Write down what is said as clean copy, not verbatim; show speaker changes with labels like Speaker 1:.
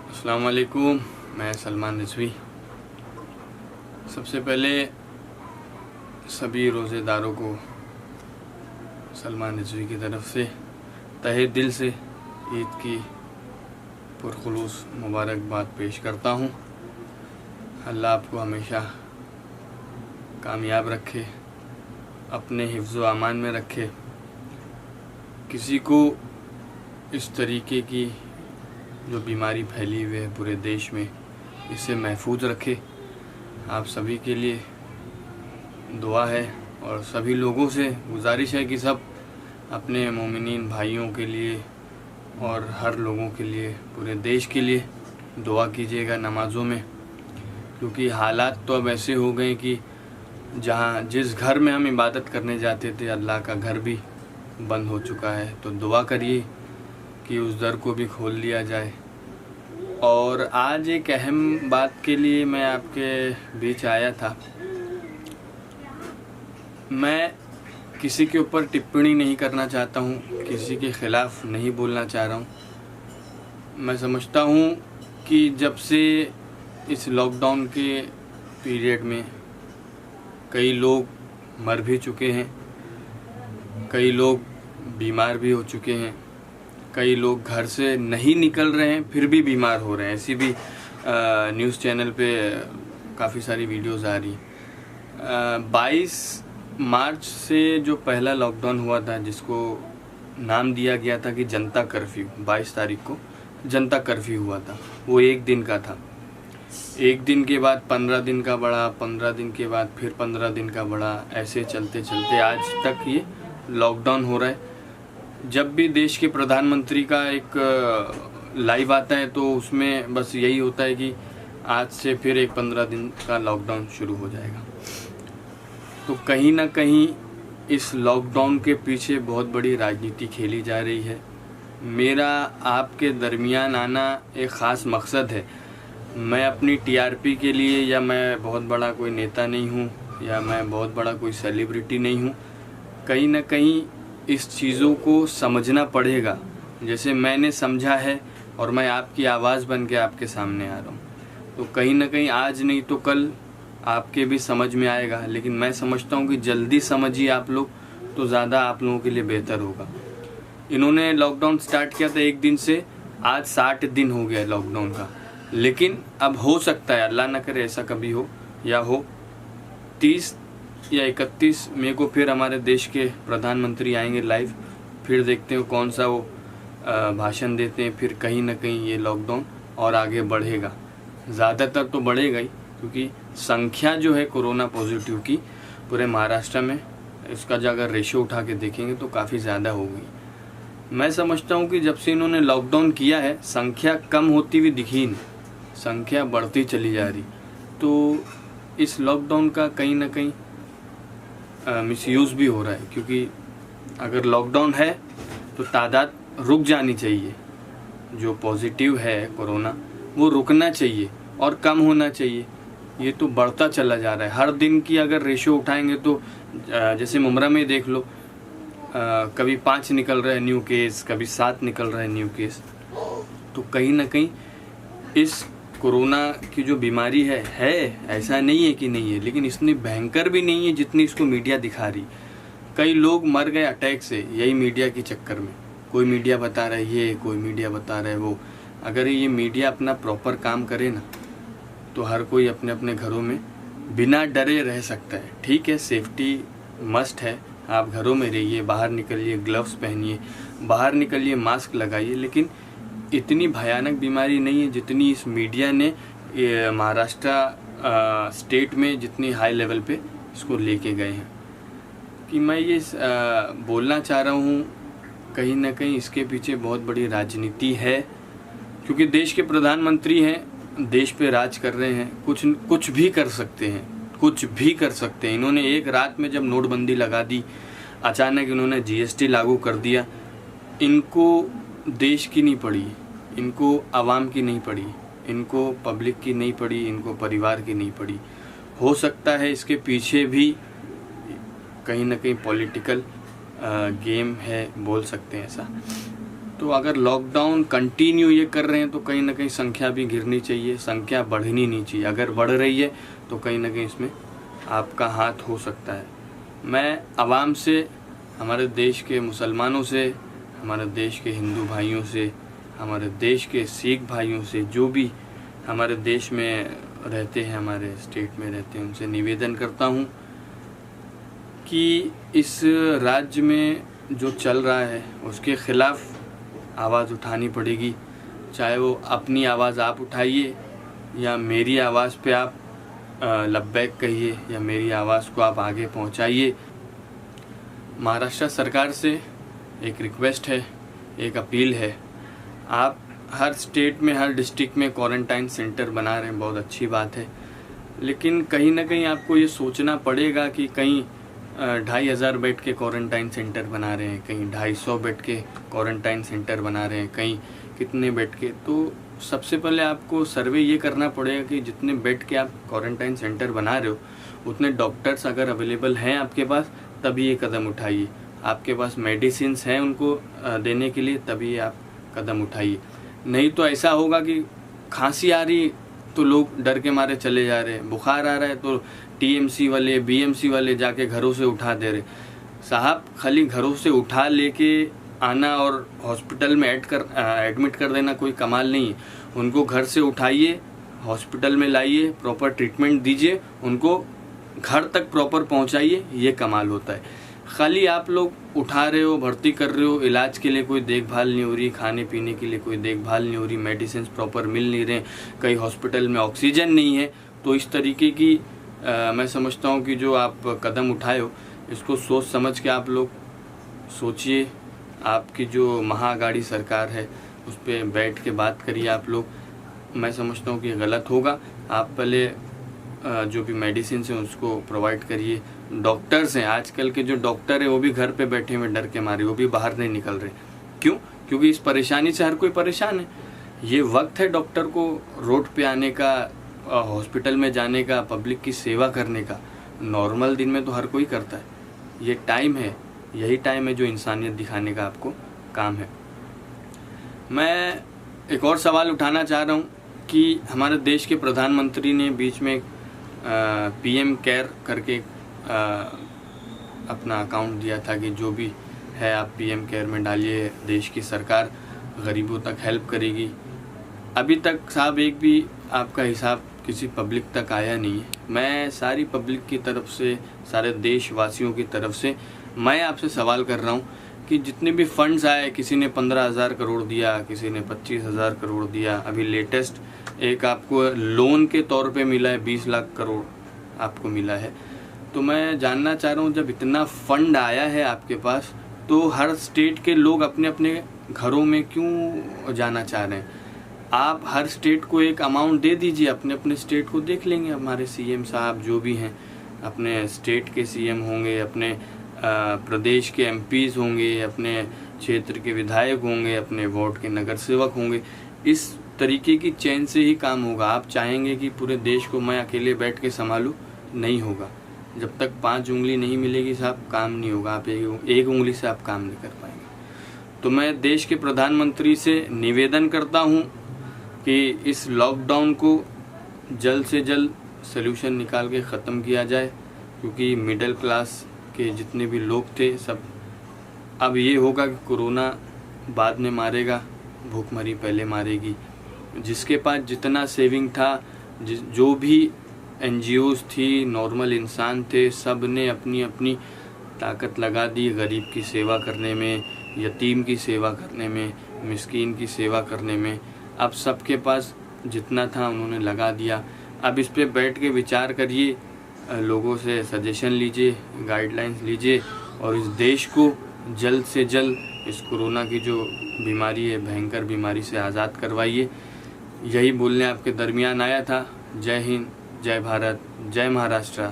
Speaker 1: अस्सलाम वालेकुम। मैं सलमान रिजवी। सबसे पहले सभी रोज़ेदारों को सलमान रिजवी की तरफ से तहे दिल से ईद की पुरखुलूस मुबारकबाद पेश करता हूँ। अल्लाह आपको हमेशा कामयाब रखे, अपने हिफ्ज़ व अमान में रखे, किसी को इस तरीके की जो बीमारी फैली हुई है पूरे देश में, इससे महफूज रखे। आप सभी के लिए दुआ है और सभी लोगों से गुजारिश है कि सब अपने मोमिनीन भाइयों के लिए और हर लोगों के लिए, पूरे देश के लिए दुआ कीजिएगा नमाज़ों में, क्योंकि हालात तो अब ऐसे हो गए कि जहाँ जिस घर में हम इबादत करने जाते थे अल्लाह का घर भी बंद हो चुका है। तो दुआ करिए कि उस दर को भी खोल लिया जाए। और आज एक अहम बात के लिए मैं आपके बीच आया था। मैं किसी के ऊपर टिप्पणी नहीं करना चाहता हूँ, किसी के ख़िलाफ़ नहीं बोलना चाह रहा हूँ। मैं समझता हूँ कि जब से इस लॉकडाउन के पीरियड में कई लोग मर भी चुके हैं, कई लोग बीमार भी हो चुके हैं, कई लोग घर से नहीं निकल रहे हैं फिर भी बीमार हो रहे हैं। ऐसी भी न्यूज़ चैनल पे काफ़ी सारी वीडियोस आ रही। 22 मार्च से जो पहला लॉकडाउन हुआ था, जिसको नाम दिया गया था कि जनता कर्फ्यू, 22 तारीख को जनता कर्फ्यू हुआ था, वो एक दिन का था। एक दिन के बाद 15 दिन का बढ़ा, 15 दिन के बाद फिर 15 दिन का बढ़ा, ऐसे चलते चलते आज तक ये लॉकडाउन हो रहा है। जब भी देश के प्रधानमंत्री का एक लाइव आता है तो उसमें बस यही होता है कि आज से फिर एक 15 दिन का लॉकडाउन शुरू हो जाएगा। तो कहीं ना कहीं इस लॉकडाउन के पीछे बहुत बड़ी राजनीति खेली जा रही है। मेरा आपके दरमियान आना एक ख़ास मकसद है। मैं अपनी टीआरपी के लिए, या मैं बहुत बड़ा कोई नेता नहीं हूँ, या मैं बहुत बड़ा कोई सेलिब्रिटी नहीं हूँ। कहीं ना कहीं इस चीज़ों को समझना पड़ेगा, जैसे मैंने समझा है, और मैं आपकी आवाज़ बन के आपके सामने आ रहा हूँ। तो कहीं ना कहीं आज नहीं तो कल आपके भी समझ में आएगा। लेकिन मैं समझता हूँ कि जल्दी समझिए आप लोग तो ज़्यादा आप लोगों के लिए बेहतर होगा। इन्होंने लॉकडाउन स्टार्ट किया था एक दिन से, आज 60 दिन हो गया लॉकडाउन का। लेकिन अब हो सकता है, अल्लाह ना करे ऐसा कभी हो, या हो 30 या 31 मई को फिर हमारे देश के प्रधानमंत्री आएंगे लाइव, फिर देखते हैं कौन सा वो भाषण देते हैं। फिर कहीं ना कहीं ये लॉकडाउन और आगे बढ़ेगा, ज़्यादातर तो बढ़ेगा ही, क्योंकि संख्या जो है कोरोना पॉजिटिव की पूरे महाराष्ट्र में, इसका जो अगर रेशियो उठा के देखेंगे तो काफ़ी ज़्यादा हो गई। मैं समझता हूँ कि जब से इन्होंने लॉकडाउन किया है संख्या कम होती हुई दिखी नहीं, संख्या बढ़ती चली जा रही। तो इस लॉकडाउन का कहीं ना कहीं मिसयूज़ भी हो रहा है, क्योंकि अगर लॉकडाउन है तो तादाद रुक जानी चाहिए। जो पॉजिटिव है कोरोना वो रुकना चाहिए और कम होना चाहिए। ये तो बढ़ता चला जा रहा है। हर दिन की अगर रेशियो उठाएंगे तो जैसे मुमरा में देख लो, कभी 5 निकल रहा है न्यू केस, कभी 7 निकल रहा है न्यू केस। तो कहीं ना कहीं इस कोरोना की जो बीमारी है ऐसा नहीं है कि नहीं है, लेकिन इतनी भयंकर भी नहीं है जितनी इसको मीडिया दिखा रही। कई लोग मर गए अटैक से यही मीडिया के चक्कर में। कोई मीडिया बता रहा है ये, कोई मीडिया बता रहा है वो। अगर ये मीडिया अपना प्रॉपर काम करे ना तो हर कोई अपने अपने घरों में बिना डरे रह सकता है। ठीक है, सेफ्टी मस्ट है, आप घरों में रहिए, बाहर निकलिए ग्लव्स पहनिए, बाहर निकलिए मास्क लगाइए, लेकिन इतनी भयानक बीमारी नहीं है जितनी इस मीडिया ने महाराष्ट्र स्टेट में जितनी हाई लेवल पे इसको लेके गए हैं। कि मैं ये बोलना चाह रहा हूँ, कहीं ना कहीं इसके पीछे बहुत बड़ी राजनीति है, क्योंकि देश के प्रधानमंत्री हैं, देश पे राज कर रहे हैं, कुछ भी कर सकते हैं, कुछ भी कर सकते हैं। इन्होंने एक रात में जब नोटबंदी लगा दी, अचानक इन्होंने जीएसटी लागू कर दिया। इनको देश की नहीं पड़ी, इनको आवाम की नहीं पड़ी, इनको पब्लिक की नहीं पड़ी, इनको परिवार की नहीं पड़ी। हो सकता है इसके पीछे भी कहीं ना कहीं पॉलिटिकल गेम है, बोल सकते हैं ऐसा। तो अगर लॉकडाउन कंटिन्यू ये कर रहे हैं तो कहीं ना कहीं संख्या भी गिरनी चाहिए, संख्या बढ़नी नहीं चाहिए। अगर बढ़ रही है तो कहीं ना कहीं इसमें आपका हाथ हो सकता है। मैं आवाम से, हमारे देश के मुसलमानों से, हमारे देश के हिंदू भाइयों से, हमारे देश के सिख भाइयों से, जो भी हमारे देश में रहते हैं, हमारे स्टेट में रहते हैं, उनसे निवेदन करता हूँ कि इस राज्य में जो चल रहा है उसके ख़िलाफ़ आवाज़ उठानी पड़ेगी। चाहे वो अपनी आवाज़ आप उठाइए या मेरी आवाज़ पे आप लब्बैक कहिए या मेरी आवाज़ को आप आगे पहुंचाइए। महाराष्ट्र सरकार से एक रिक्वेस्ट है, एक अपील है, आप हर स्टेट में, हर डिस्ट्रिक्ट में क्वारंटाइन सेंटर बना रहे हैं, बहुत अच्छी बात है, लेकिन कहीं ना कहीं आपको ये सोचना पड़ेगा कि कहीं 2,500 बेड के क्वारंटाइन सेंटर बना रहे हैं, कहीं 250 बेड के क्वारंटाइन सेंटर बना रहे हैं, कहीं कितने बेड के। तो सबसे पहले आपको सर्वे ये करना पड़ेगा कि जितने बेड के आप क्वारंटाइन सेंटर बना रहे हो उतने डॉक्टर्स अगर अवेलेबल हैं आपके पास, तभी ये कदम उठाइए। आपके पास मेडिसिन्स हैं उनको देने के लिए, तभी आप कदम उठाइए। नहीं तो ऐसा होगा कि खांसी आ रही तो लोग डर के मारे चले जा रहे हैं, बुखार आ रहा है तो टीएमसी वाले, बीएमसी वाले जाके घरों से उठा दे रहे। साहब, खाली घरों से उठा लेके आना और हॉस्पिटल में एडमिट कर देना कोई कमाल नहीं है। उनको घर से उठाइए, हॉस्पिटल में लाइए, प्रॉपर ट्रीटमेंट दीजिए, उनको घर तक प्रॉपर पहुंचाइए, ये कमाल होता है। खाली आप लोग उठा रहे हो, भर्ती कर रहे हो, इलाज के लिए कोई देखभाल नहीं हो रही, खाने पीने के लिए कोई देखभाल नहीं हो रही, मेडिसिन प्रॉपर मिल नहीं रहे, कई हॉस्पिटल में ऑक्सीजन नहीं है। तो इस तरीके की मैं समझता हूँ कि जो आप कदम उठाए हो इसको सोच समझ के आप लोग सोचिए। आपकी जो महाअघाड़ी सरकार है उस पर बैठ के बात करिए आप लोग। मैं समझता हूँ कि गलत होगा। आप पहले जो भी मेडिसिन हैं उसको प्रोवाइड करिए। डॉक्टर्स हैं, आजकल के जो डॉक्टर हैं वो भी घर पे बैठे हुए डर के मारे, वो भी बाहर नहीं निकल रहे। क्यों? क्योंकि इस परेशानी से हर कोई परेशान है। ये वक्त है डॉक्टर को रोड पे आने का, हॉस्पिटल में जाने का, पब्लिक की सेवा करने का। नॉर्मल दिन में तो हर कोई करता है, ये टाइम है, यही टाइम है जो इंसानियत दिखाने का आपको काम है। मैं एक और सवाल उठाना चाह रहा हूँ कि हमारे देश के प्रधानमंत्री ने बीच में PM केयर करके अपना अकाउंट दिया था कि जो भी है आप PM केयर में डालिए, देश की सरकार गरीबों तक हेल्प करेगी। अभी तक साहब एक भी आपका हिसाब किसी पब्लिक तक आया नहीं है। मैं सारी पब्लिक की तरफ से, सारे देशवासियों की तरफ से मैं आपसे सवाल कर रहा हूँ कि जितने भी फंड्स आए, किसी ने 15,000 करोड़ दिया, किसी ने 25,000 करोड़ दिया, अभी लेटेस्ट एक आपको लोन के तौर पे मिला है 20 लाख करोड़ आपको मिला है। तो मैं जानना चाह रहा हूँ, जब इतना फंड आया है आपके पास तो हर स्टेट के लोग अपने अपने घरों में क्यों जाना चाह रहे हैं? आप हर स्टेट को एक अमाउंट दे दीजिए, अपने अपने स्टेट को देख लेंगे। हमारे CM साहब जो भी हैं, अपने स्टेट के CM होंगे, अपने प्रदेश के MPs होंगे, अपने क्षेत्र के विधायक होंगे, अपने वार्ड के नगर सेवक होंगे। इस तरीके की चैन से ही काम होगा। आप चाहेंगे कि पूरे देश को मैं अकेले बैठ के संभालूं, नहीं होगा। जब तक 5 उंगली नहीं मिलेगी साहब, काम नहीं होगा। आप एक उंगली से आप काम नहीं कर पाएंगे। तो मैं देश के प्रधानमंत्री से निवेदन करता हूं कि इस लॉकडाउन को जल्द से जल्द सल्यूशन निकाल के ख़त्म किया जाए, क्योंकि मिडिल क्लास के जितने भी लोग थे सब, अब ये होगा कि कोरोना बाद में मारेगा, भूखमरी पहले मारेगी। जिसके पास जितना सेविंग था, जो भी NGOs थी, नॉर्मल इंसान थे, सब ने अपनी अपनी ताकत लगा दी गरीब की सेवा करने में, यतीम की सेवा करने में, मिस्कीन की सेवा करने में। अब सबके पास जितना था उन्होंने लगा दिया। अब इस पे बैठ के विचार करिए, लोगों से सजेशन लीजिए, गाइडलाइंस लीजिए और इस देश को जल्द से जल्द इस कोरोना की जो बीमारी है, भयंकर बीमारी से आज़ाद करवाइए। यही बोलने आपके दरमियान आया था। जय हिंद, जय भारत, जय महाराष्ट्र।